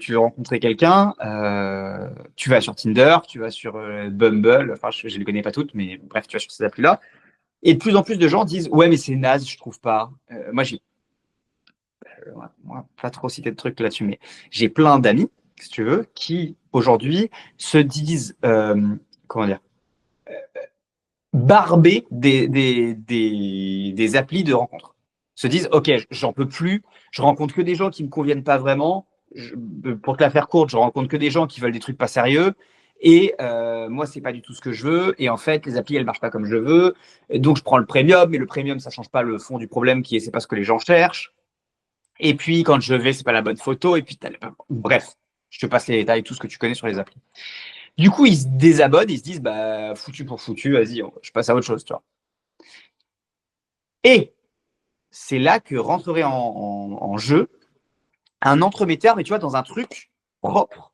veux rencontrer quelqu'un, tu vas sur Tinder, tu vas sur Bumble, enfin, je ne les connais pas toutes, mais bref, tu vas sur ces applis-là. Et de plus en plus de gens disent, ouais, mais c'est naze, je trouve pas. Moi, pas trop citer de trucs là-dessus, mais j'ai plein d'amis, si tu veux, qui aujourd'hui se disent, comment dire, barbés des applis de rencontre. Se disent, OK, j'en peux plus, je rencontre que des gens qui me conviennent pas vraiment. Pour te la faire courte, je rencontre que des gens qui veulent des trucs pas sérieux. Et moi, c'est pas du tout ce que je veux. Et en fait, les applis, elles marchent pas comme je veux. Et donc, je prends le premium, mais le premium, ça change pas le fond du problème qui est, c'est pas ce que les gens cherchent. Et puis, quand je vais, c'est pas la bonne photo. Et puis, bref, je te passe les détails, tout ce que tu connais sur les applis. Du coup, ils se désabonnent, ils se disent, bah, foutu pour foutu, vas-y, je passe à autre chose, tu vois. Et c'est là que rentrerait en jeu un entremetteur, mais tu vois, dans un truc propre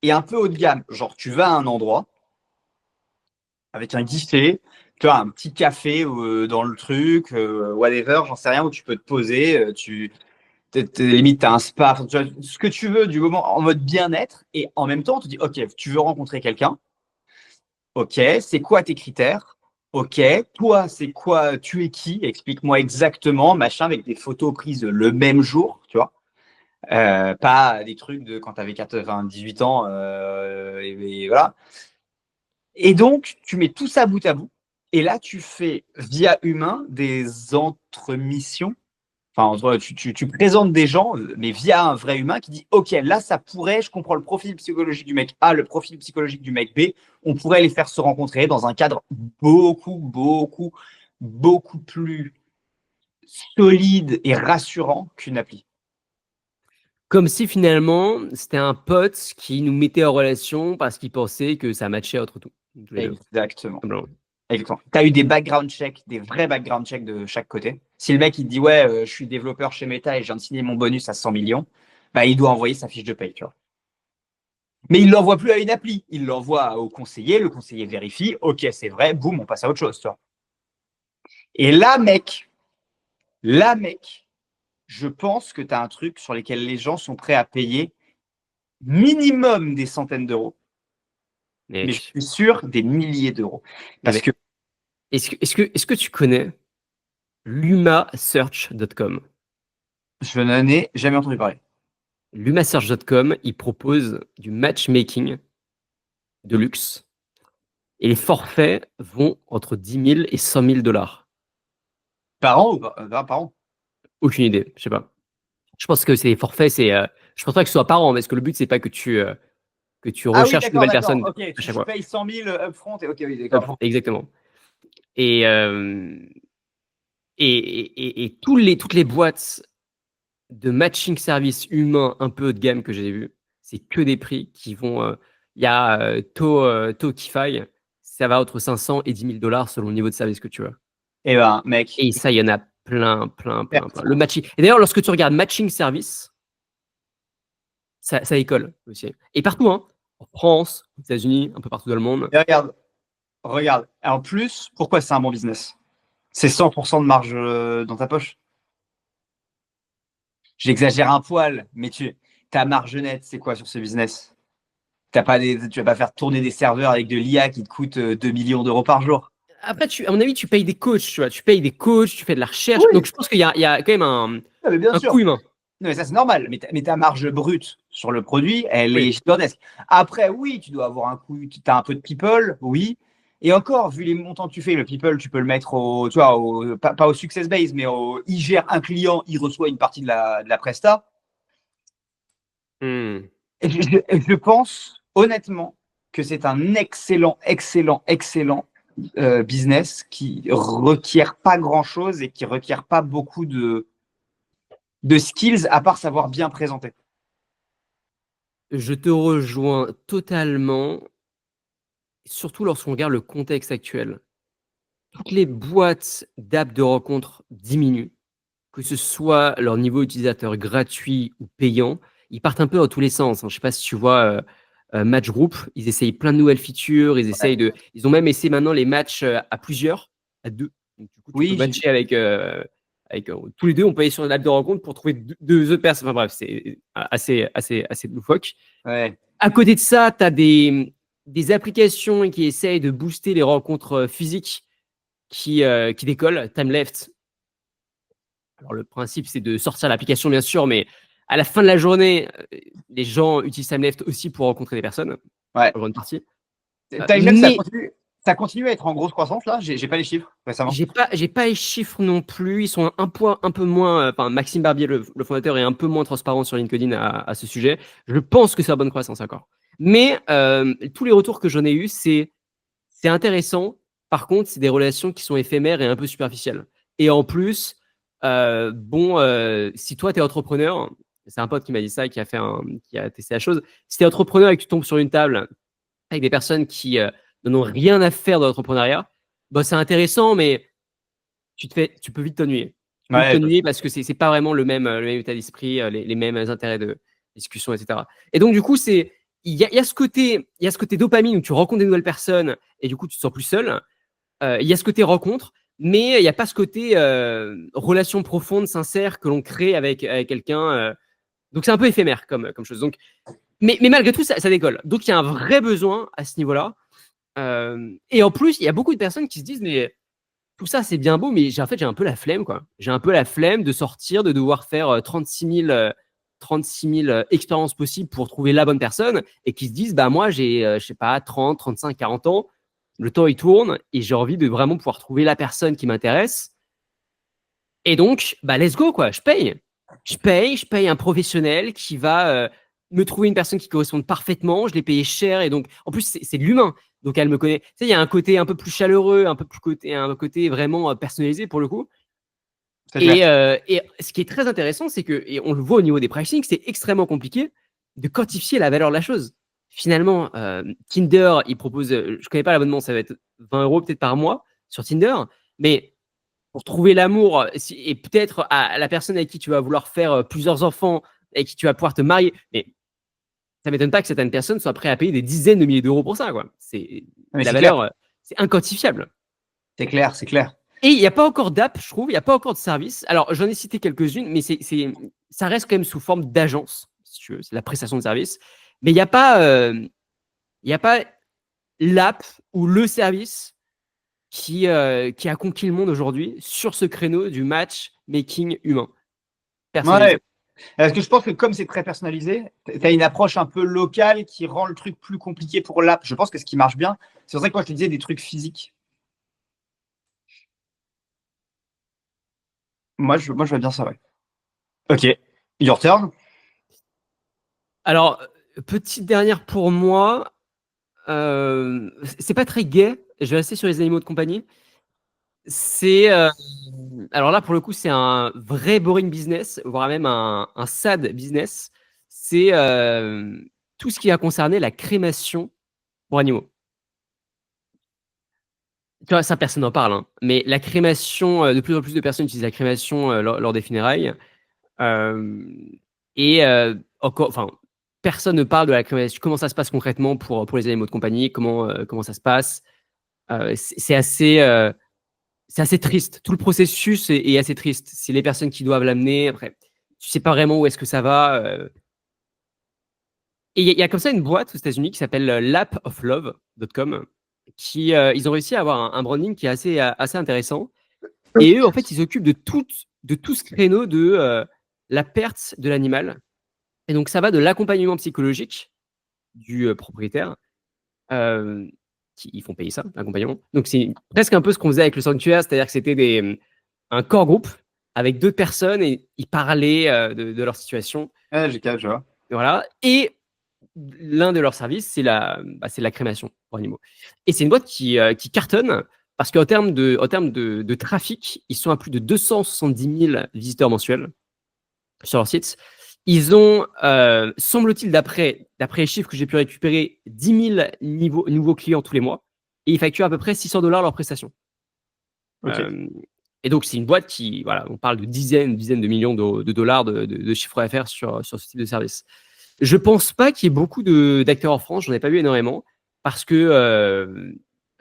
et un peu haut de gamme. Genre, tu vas à un endroit avec un guichet, tu as un petit café dans le truc, whatever, j'en sais rien, où tu peux te poser, limite, tu as un spa, tu vois, ce que tu veux du moment en mode bien-être. Et en même temps, on te dit, OK, tu veux rencontrer quelqu'un. OK, c'est quoi tes critères? Ok, toi, c'est quoi? Tu es qui? Explique-moi exactement, machin, avec des photos prises le même jour, tu vois. Pas des trucs de quand tu avais 18 ans, et voilà. Et donc, tu mets tout ça bout à bout, et là, tu fais via humain des entremissions. Enfin, tu présentes des gens, mais via un vrai humain qui dit, OK, là, ça pourrait, je comprends le profil psychologique du mec A, le profil psychologique du mec B, on pourrait les faire se rencontrer dans un cadre beaucoup plus solide et rassurant qu'une appli. Comme si finalement, c'était un pote qui nous mettait en relation parce qu'il pensait que ça matchait entre tous les deux. Exactement. Simplement. Exactement. Tu as eu des background checks, des vrais background checks de chaque côté. Si le mec il te dit ouais, je suis développeur chez Meta et je viens de signer mon bonus à 100 millions, bah, il doit envoyer sa fiche de paye, tu vois. Mais il ne l'envoie plus à une appli, il l'envoie au conseiller, le conseiller vérifie, ok c'est vrai, boum, on passe à autre chose, tu vois. Et là mec, je pense que tu as un truc sur lequel les gens sont prêts à payer minimum des centaines d'euros, mais je Mec. suis sûr des milliers d'euros. Parce que Est-ce que tu connais lumasearch.com? je n'en ai jamais entendu parler. Lumasearch.com, il propose du matchmaking de luxe et les forfaits vont entre 10 000 et 100 000 $. Par an ou pas par an? Aucune idée, je sais pas. Je pense que c'est les forfaits, je pense pas que ce soit par an, parce que le but, c'est pas que tu Ah oui, recherches une d'accord, nouvelle d'accord. personne Ok, à tu, chaque tu fois. payes 100 000 upfront et ok, oui, d'accord. Exactement. Et, et toutes les boîtes de matching service humain un peu haut de gamme que j'ai vu, c'est que des prix qui vont. Il y a Tokify, ça va entre 500 et 10 000 $ selon le niveau de service que tu as. Eh ben, mec, Et ça, il y en a plein. certes. Le matching. Et d'ailleurs, lorsque tu regardes matching service, ça école aussi. Et partout, hein. En France, aux États-Unis, un peu partout dans le monde. Et regarde. En plus, pourquoi c'est un bon business? C'est 100% de marge dans ta poche. J'exagère un poil, mais ta marge nette, c'est quoi sur ce business? Tu vas pas faire tourner des serveurs avec de l'IA qui te coûte 2 millions d'euros par jour. Après, à mon avis, tu payes des coachs, tu vois. Tu payes des coachs, tu fais de la recherche. Oui, Donc, je pense qu'il y a quand même ah, mais bien un coût sûr. humain. Non, mais ça, c'est normal. Mais ta marge brute sur le produit, elle est Oui. gigantesque. Après, oui, tu dois avoir un coût. Tu as un peu de people, oui. Et encore, vu les montants que tu fais, le people, tu peux le mettre tu vois, pas au success base, mais il gère un client, il reçoit une partie de la presta. Hmm. Et je pense honnêtement que c'est un excellent business qui requiert pas grand-chose et qui requiert pas beaucoup de skills à part savoir bien présenter. Je te rejoins totalement, surtout lorsqu'on regarde le contexte actuel. Toutes les boîtes d'app de rencontres diminuent, que ce soit leur niveau utilisateur gratuit ou payant. Ils partent un peu dans tous les sens. Je ne sais pas si tu vois Match Group, ils essayent plein de nouvelles features. Ils ont même essayé maintenant les matchs à plusieurs, à deux. Donc, du coup, tu peux Oui, matcher avec tous les deux. On peut aller sur une app de rencontre pour trouver deux autres personnes. Enfin bref, c'est assez loufoque. ouais. À côté de ça, tu as des applications qui essayent de booster les rencontres physiques qui décollent. Time Left. Alors, le principe, c'est de sortir l'application, bien sûr, mais à la fin de la journée, les gens utilisent Time Left aussi pour rencontrer des personnes, Ouais. en grande partie. Timelapse, Mais ça continue à être en grosse croissance là. J'ai pas les chiffres récemment. j'ai pas les chiffres non plus. Ils sont un peu moins. Enfin, Maxime Barbier, le fondateur, est un peu moins transparent sur LinkedIn à ce sujet. Je pense que c'est en bonne croissance encore. Mais tous les retours que j'en ai eus, c'est intéressant. Par contre, c'est des relations qui sont éphémères et un peu superficielles. Et en plus, si toi, tu es entrepreneur, c'est un pote qui m'a dit ça, qui a testé la chose. Si tu es entrepreneur et que tu tombes sur une table avec des personnes qui n'en ont rien à faire dans l'entrepreneuriat, bah, c'est intéressant, mais tu peux vite t'ennuyer. Tu peux vite Ouais. t'ennuyer parce que c'est pas vraiment le même état d'esprit, les mêmes intérêts de discussion, etc. Et donc, du coup, il y a ce côté dopamine où tu rencontres des nouvelles personnes et du coup, tu te sens plus seul. Il y a ce côté rencontre, mais il n'y a pas ce côté relation profonde, sincère que l'on crée avec quelqu'un. Donc, c'est un peu éphémère comme chose. Donc, mais malgré tout, ça décolle. Donc, il y a un vrai besoin à ce niveau-là. Et en plus, il y a beaucoup de personnes qui se disent, mais tout ça, c'est bien beau, mais j'ai un peu la flemme, quoi. J'ai un peu la flemme de sortir, de devoir faire 36 000 expériences possibles pour trouver la bonne personne et qui se disent, bah, moi, j'ai, je sais pas, 30, 35, 40 ans. Le temps, il tourne et j'ai envie de vraiment pouvoir trouver la personne qui m'intéresse. Et donc, bah, let's go, quoi. Je paye. Je paye un professionnel qui va me trouver une personne qui corresponde parfaitement. Je l'ai payé cher et donc, en plus, c'est de l'humain. Donc, elle me connaît. Tu sais, il y a un côté un peu plus chaleureux, un côté vraiment personnalisé pour le coup. C'est clair. Et ce qui est très intéressant, c'est que, et on le voit au niveau des pricing, c'est extrêmement compliqué de quantifier la valeur de la chose. Finalement, Tinder, il propose, je connais pas l'abonnement, ça va être 20 euros peut-être par mois sur Tinder, mais pour trouver l'amour et peut-être à la personne avec qui tu vas vouloir faire plusieurs enfants et qui tu vas pouvoir te marier, mais ça m'étonne pas que certaines personnes soient prêtes à payer des dizaines de milliers d'euros pour ça, quoi. C'est Mais la c'est clair. valeur, c'est inquantifiable. C'est clair, c'est clair. Et il n'y a pas encore d'app, je trouve, il n'y a pas encore de service. Alors, j'en ai cité quelques-unes, mais ça reste quand même sous forme d'agence, si tu veux, c'est la prestation de service. Mais il n'y a pas l'app ou le service qui a conquis le monde aujourd'hui sur ce créneau du matchmaking humain, personnalisé. Ouais. Parce que je pense que comme c'est très personnalisé, tu as une approche un peu locale qui rend le truc plus compliqué pour l'app. Je pense que ce qui marche bien, c'est pour ça que moi je te disais des trucs physiques. Moi, je vois bien ça, ouais. Ok. Your turn. Alors, petite dernière pour moi, c'est pas très gai, je vais rester sur les animaux de compagnie. C'est alors là pour le coup c'est un vrai boring business, voire même un sad business. C'est tout ce qui a concerné la crémation pour animaux. Tu vois, ça personne n'en parle, hein, mais la crémation, de plus en plus de personnes utilisent la crémation lors des funérailles. Euh, et encore, enfin, personne ne parle de la crémation. Comment ça se passe concrètement pour les animaux de compagnie? Comment ça se passe? C'est assez. C'est assez triste. Tout le processus est assez triste. C'est les personnes qui doivent l'amener. Après, tu sais pas vraiment où est-ce que ça va. Et il y a comme ça une boîte aux États-Unis qui s'appelle lapoflove.com qui ils ont réussi à avoir un branding qui est assez intéressant. Et eux, en fait, ils s'occupent de tout ce créneau de la perte de l'animal. Et donc, ça va de l'accompagnement psychologique du propriétaire. Euh, Ils font payer ça, l'accompagnement. Donc, c'est presque un peu ce qu'on faisait avec le sanctuaire, c'est-à-dire que c'était un core groupe avec deux personnes et ils parlaient de leur situation. Ouais, j'ai capté, je vois. Voilà. Et l'un de leurs services, c'est la crémation pour animaux. Et c'est une boîte qui cartonne parce en termes de trafic, ils sont à plus de 270 000 visiteurs mensuels sur leur site. Ils ont, semble-t-il, d'après les chiffres que j'ai pu récupérer, 10 000 nouveaux clients tous les mois. Et ils facturent à peu près $600 leurs prestations. Ok. Et donc, c'est une boîte qui, voilà, on parle de dizaines de millions de dollars de chiffre d'affaires sur ce type de service. Je pense pas qu'il y ait beaucoup d'acteurs en France, j'en ai pas vu énormément, parce que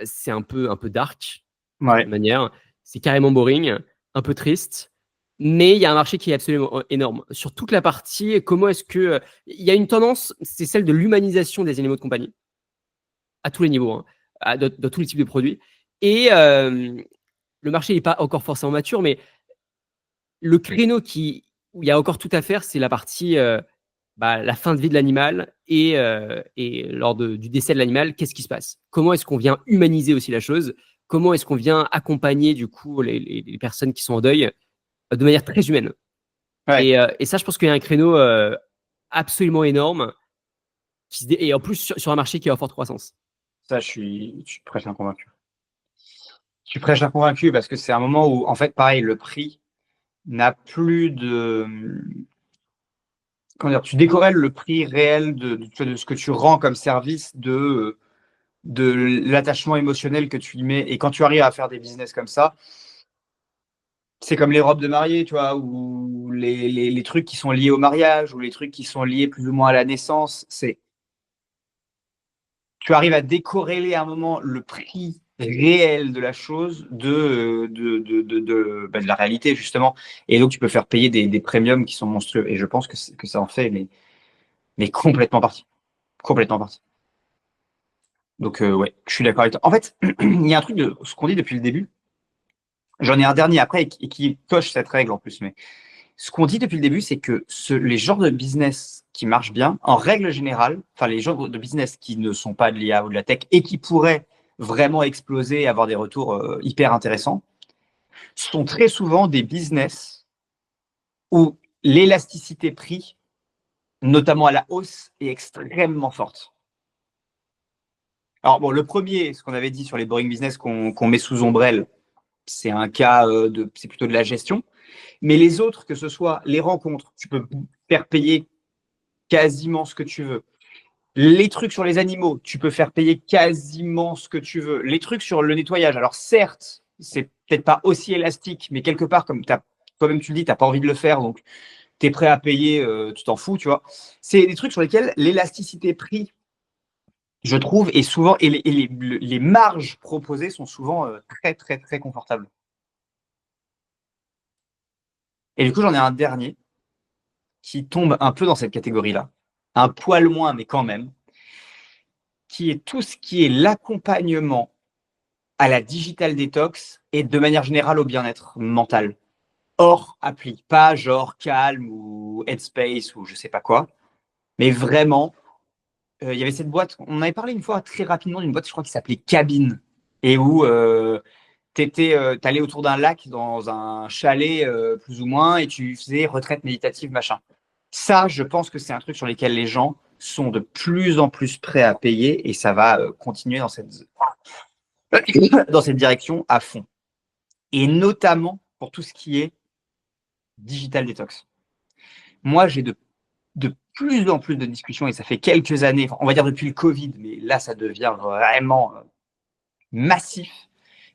c'est un peu dark, Ouais. de manière. C'est carrément boring, un peu triste. Mais il y a un marché qui est absolument énorme. Sur toute la partie, comment est-ce que. Il y a une tendance, c'est celle de l'humanisation des animaux de compagnie, à tous les niveaux, hein, dans tous les types de produits. Et le marché n'est pas encore forcément mature, mais le créneau où il y a encore tout à faire, c'est la partie la fin de vie de l'animal et lors du décès de l'animal, qu'est-ce qui se passe? Comment est-ce qu'on vient humaniser aussi la chose? Comment est-ce qu'on vient accompagner du coup les personnes qui sont en deuil de manière très humaine? Ouais. Et ça, je pense qu'il y a un créneau absolument énorme et en plus sur un marché qui est en forte croissance. Ça, je suis presque convaincu. Je suis presque convaincu parce que c'est un moment où, en fait, pareil, le prix n'a plus de. Comment dire, tu décorrèles le prix réel de ce que tu rends comme service de l'attachement émotionnel que tu y mets. Et quand tu arrives à faire des business comme ça, c'est comme les robes de mariée, tu vois, ou les trucs qui sont liés au mariage, ou les trucs qui sont liés plus ou moins à la naissance. Tu arrives à décorréler à un moment le prix réel de la chose de la réalité, justement. Et donc, tu peux faire payer des premiums qui sont monstrueux. Et je pense que ça en fait, mais complètement partie. Complètement partie. Donc, ouais, je suis d'accord avec toi. En fait, il y a un truc de ce qu'on dit depuis le début. J'en ai un dernier après et qui coche cette règle en plus. Mais ce qu'on dit depuis le début, c'est que les genres de business qui marchent bien, en règle générale, enfin, les genres de business qui ne sont pas de l'IA ou de la tech et qui pourraient vraiment exploser et avoir des retours hyper intéressants, sont très souvent des business où l'élasticité prix, notamment à la hausse, est extrêmement forte. Alors, bon, le premier, ce qu'on avait dit sur les boring business qu'on met sous ombrelle, c'est un cas c'est plutôt de la gestion. Mais les autres, que ce soit les rencontres, tu peux faire payer quasiment ce que tu veux. Les trucs sur les animaux, tu peux faire payer quasiment ce que tu veux. Les trucs sur le nettoyage, alors certes, c'est peut-être pas aussi élastique, mais quelque part, comme toi-même tu le dis, tu n'as pas envie de le faire, donc tu es prêt à payer, tu t'en fous, tu vois. C'est des trucs sur lesquels l'élasticité prix, je trouve, est souvent, et les marges proposées sont souvent très, très, très confortables. Et du coup, j'en ai un dernier qui tombe un peu dans cette catégorie-là, un poil moins, mais quand même, qui est tout ce qui est l'accompagnement à la digital détox et de manière générale au bien-être mental. Hors appli, pas genre Calm ou Headspace ou je sais pas quoi, mais vraiment, il y avait cette boîte, on avait parlé une fois très rapidement d'une boîte, je crois, qui s'appelait Cabine, et où t'allais autour d'un lac dans un chalet plus ou moins, et tu faisais retraite méditative, machin. Ça, je pense que c'est un truc sur lequel les gens sont de plus en plus prêts à payer, et ça va continuer dans cette direction à fond. Et notamment pour tout ce qui est digital detox. Moi, j'ai de plus en plus de discussions, et ça fait quelques années, on va dire depuis le Covid, mais là, ça devient vraiment massif,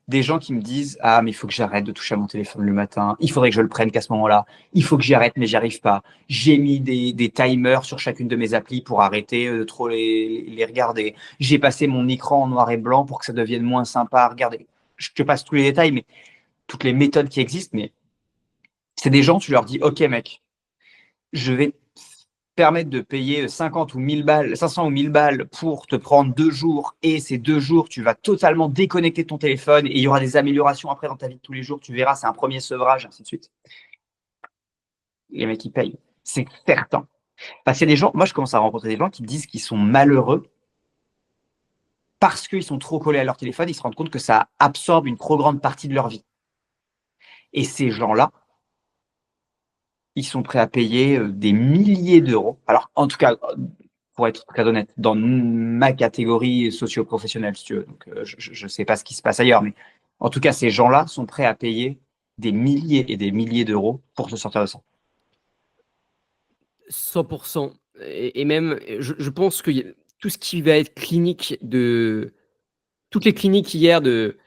des gens qui me disent « Ah, mais il faut que j'arrête de toucher à mon téléphone le matin, il faudrait que je le prenne qu'à ce moment-là, il faut que j'y arrête, mais j'y arrive pas. J'ai mis des timers sur chacune de mes applis pour arrêter de trop les regarder. J'ai passé mon écran en noir et blanc pour que ça devienne moins sympa à regarder. » Je te passe tous les détails, mais toutes les méthodes qui existent, mais c'est des gens, tu leur dis « Ok, mec, je vais permettre de payer 50 ou 1000 balles, 500 ou 1000 balles pour te prendre 2 jours, et ces 2 jours, tu vas totalement déconnecter ton téléphone et il y aura des améliorations après dans ta vie de tous les jours, tu verras, c'est un premier sevrage, ainsi de suite. » Les mecs, ils payent. C'est certain. Parce qu'il y a des gens, moi, je commence à rencontrer des gens qui disent qu'ils sont malheureux parce qu'ils sont trop collés à leur téléphone, ils se rendent compte que ça absorbe une trop grande partie de leur vie. Et ces gens-là, ils sont prêts à payer des milliers d'euros. Alors, en tout cas, pour être très honnête, dans ma catégorie socio-professionnelle, si tu veux. Donc, je ne sais pas ce qui se passe ailleurs, mais en tout cas, ces gens-là sont prêts à payer des milliers et des milliers d'euros pour se sortir de ça. 100%. Et même, je pense que tout ce qui va être clinique toutes les cliniques hier de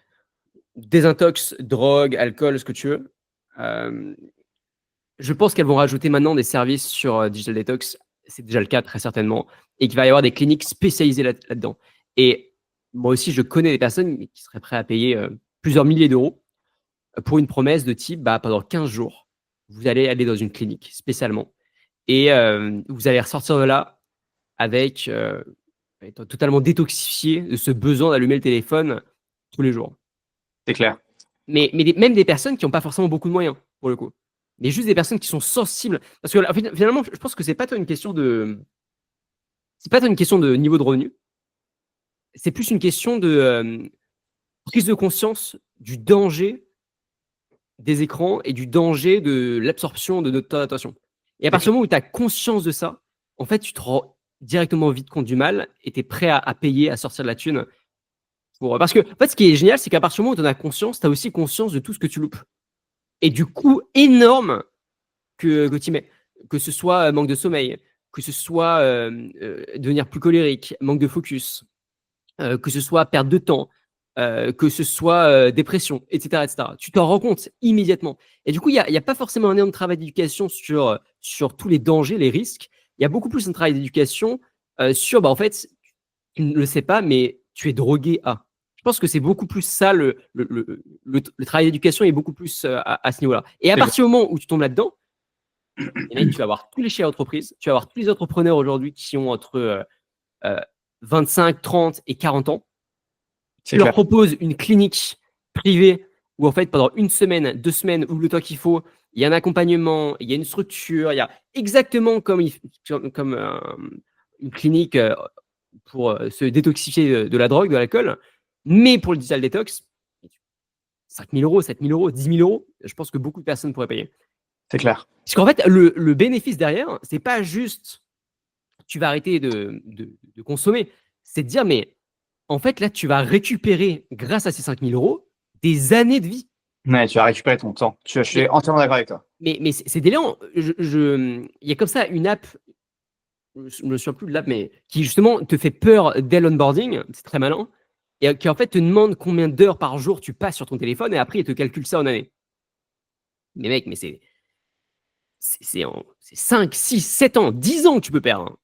désintox, drogue, alcool, ce que tu veux, je pense qu'elles vont rajouter maintenant des services sur Digital Detox. C'est déjà le cas, très certainement. Et qu'il va y avoir des cliniques spécialisées là-dedans. Et moi aussi, je connais des personnes qui seraient prêtes à payer plusieurs milliers d'euros pour une promesse de type, pendant 15 jours, vous allez aller dans une clinique spécialement. Et vous allez ressortir de là avec étant totalement détoxifié de ce besoin d'allumer le téléphone tous les jours. C'est clair. Mais même des personnes qui n'ont pas forcément beaucoup de moyens, pour le coup. Mais juste des personnes qui sont sensibles. Parce que finalement, je pense que c'est pas tant une question de niveau de revenu. C'est plus une question de prise de conscience du danger des écrans et du danger de l'absorption de notre temps d'attention. Et à partir du moment où tu as conscience de ça, en fait, tu te rends directement vite compte du mal et tu es prêt à payer, à sortir de la thune. Parce que, en fait, ce qui est génial, c'est qu'à partir du moment où tu en as conscience, tu as aussi conscience de tout ce que tu loupes. Et du coût énorme que tu y mets. Que ce soit manque de sommeil, que ce soit devenir plus colérique, manque de focus, que ce soit perte de temps, que ce soit dépression, etc., etc. Tu t'en rends compte immédiatement. Et du coup, il n'y a pas forcément un énorme travail d'éducation sur tous les dangers, les risques. Il y a beaucoup plus un travail d'éducation sur, en fait, tu ne le sais pas, mais tu es drogué à. Je pense que c'est beaucoup plus ça, le travail d'éducation est beaucoup plus à ce niveau-là. Et à partir du moment où tu tombes là-dedans, tu vas avoir tous les chefs d'entreprise, tu vas avoir tous les entrepreneurs aujourd'hui qui ont entre 25, 30 et 40 ans, Tu leur proposes une clinique privée où en fait pendant 1 semaine, 2 semaines, ou le temps qu'il faut, il y a un accompagnement, il y a une structure, il y a exactement comme une clinique pour se détoxifier de la drogue, de l'alcool, mais pour le digital detox, 5 000 euros, 7 000 euros, 10 000 euros, je pense que beaucoup de personnes pourraient payer. C'est clair. Parce qu'en fait, le bénéfice derrière, c'est pas juste tu vas arrêter de consommer, c'est de dire, mais en fait, là, tu vas récupérer, grâce à ces 5 000 euros, des années de vie. Ouais, tu vas récupérer ton temps. Je suis entièrement d'accord avec toi. Mais c'est délirant. Il y a comme ça une app, je ne me souviens plus de l'app, mais qui justement te fait peur dès l'onboarding, c'est très malin, et qui en fait te demande combien d'heures par jour tu passes sur ton téléphone, et après, il te calcule ça en années. Mais mec, mais c'est 5, 6, 7 ans, 10 ans que tu peux perdre.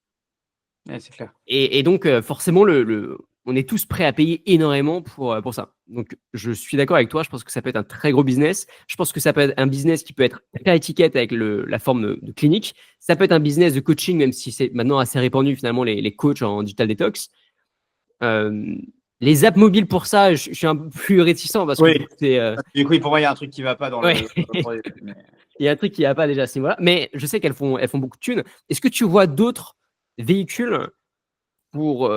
Ouais, c'est clair. Et donc, forcément, on est tous prêts à payer énormément pour ça. Donc, je suis d'accord avec toi. Je pense que ça peut être un très gros business. Je pense que ça peut être un business qui peut être très à étiquette avec la forme de clinique. Ça peut être un business de coaching, même si c'est maintenant assez répandu, finalement, les coachs en digital detox. Les apps mobiles pour ça, je suis un peu plus réticent parce que c'est. Du coup, pour moi, il y a un truc qui ne va pas dans le. Il y a un truc qui n'y a pas déjà à ce niveau-là. Mais je sais qu'elles font beaucoup de thunes. Est-ce que tu vois d'autres véhicules pour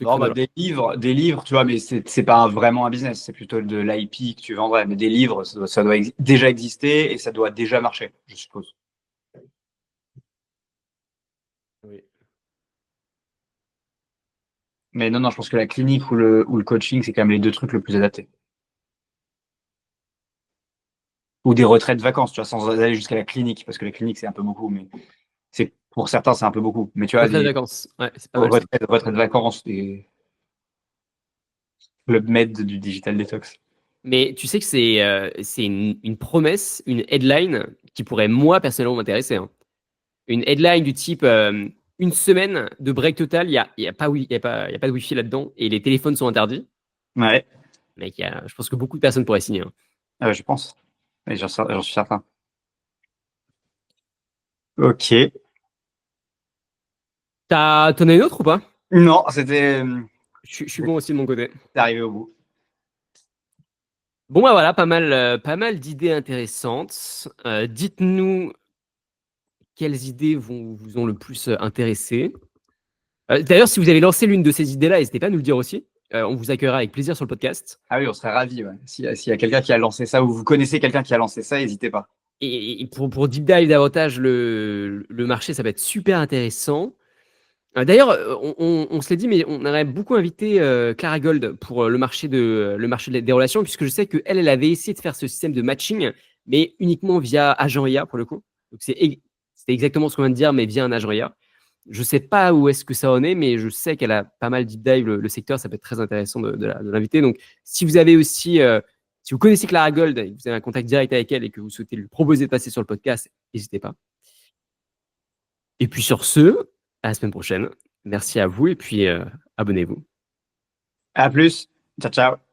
non, bah, des livres, tu vois, mais c'est pas vraiment un business, c'est plutôt de l'IP que tu vendrais. Mais des livres, ça doit déjà exister et ça doit déjà marcher, je suppose. Oui. Mais non, je pense que la clinique ou le coaching, c'est quand même les deux trucs le plus adaptés. Ou des retraites de vacances, tu vois, sans aller jusqu'à la clinique, parce que la clinique, c'est un peu beaucoup, mais pour certains, c'est un peu beaucoup. Mais tu vois, Retraite de des vacances, ouais, c'est pas mal. retraites de vacances, des Club Med du Digital Detox. Mais tu sais que c'est une promesse, une headline qui pourrait, moi, personnellement, m'intéresser. Hein. Une headline du type 1 semaine de break total, il y a pas de Wi-Fi là-dedans et les téléphones sont interdits. Ouais, Mec, je pense que beaucoup de personnes pourraient signer. Hein. je pense. Et j'en suis certain. Ok. T'en as une autre ou pas? Non, c'était. Je suis bon aussi de mon côté. C'est arrivé au bout. Bon, bah voilà, pas mal d'idées intéressantes. Dites-nous quelles idées vous ont le plus intéressé. D'ailleurs, si vous avez lancé l'une de ces idées-là, n'hésitez pas à nous le dire aussi. On vous accueillera avec plaisir sur le podcast. Ah oui, on serait ravis. Ouais. S'il y a quelqu'un qui a lancé ça ou vous connaissez quelqu'un qui a lancé ça, n'hésitez pas. Et pour deep dive davantage le marché, ça va être super intéressant. D'ailleurs, on se l'est dit, mais on aurait beaucoup invité Clara Gold pour le marché des relations, puisque je sais qu'elle avait essayé de faire ce système de matching, mais uniquement via agent IA pour le coup. Donc c'était exactement ce qu'on vient de dire, mais via un agent IA. Je ne sais pas où est-ce que ça en est, mais je sais qu'elle a pas mal deep dive le secteur. Ça peut être très intéressant de l'inviter. Donc, si vous avez aussi, si vous connaissez Clara Gold, et que vous avez un contact direct avec elle et que vous souhaitez lui proposer de passer sur le podcast, n'hésitez pas. Et puis sur ce, à la semaine prochaine. Merci à vous et puis abonnez-vous. À plus. Ciao, ciao.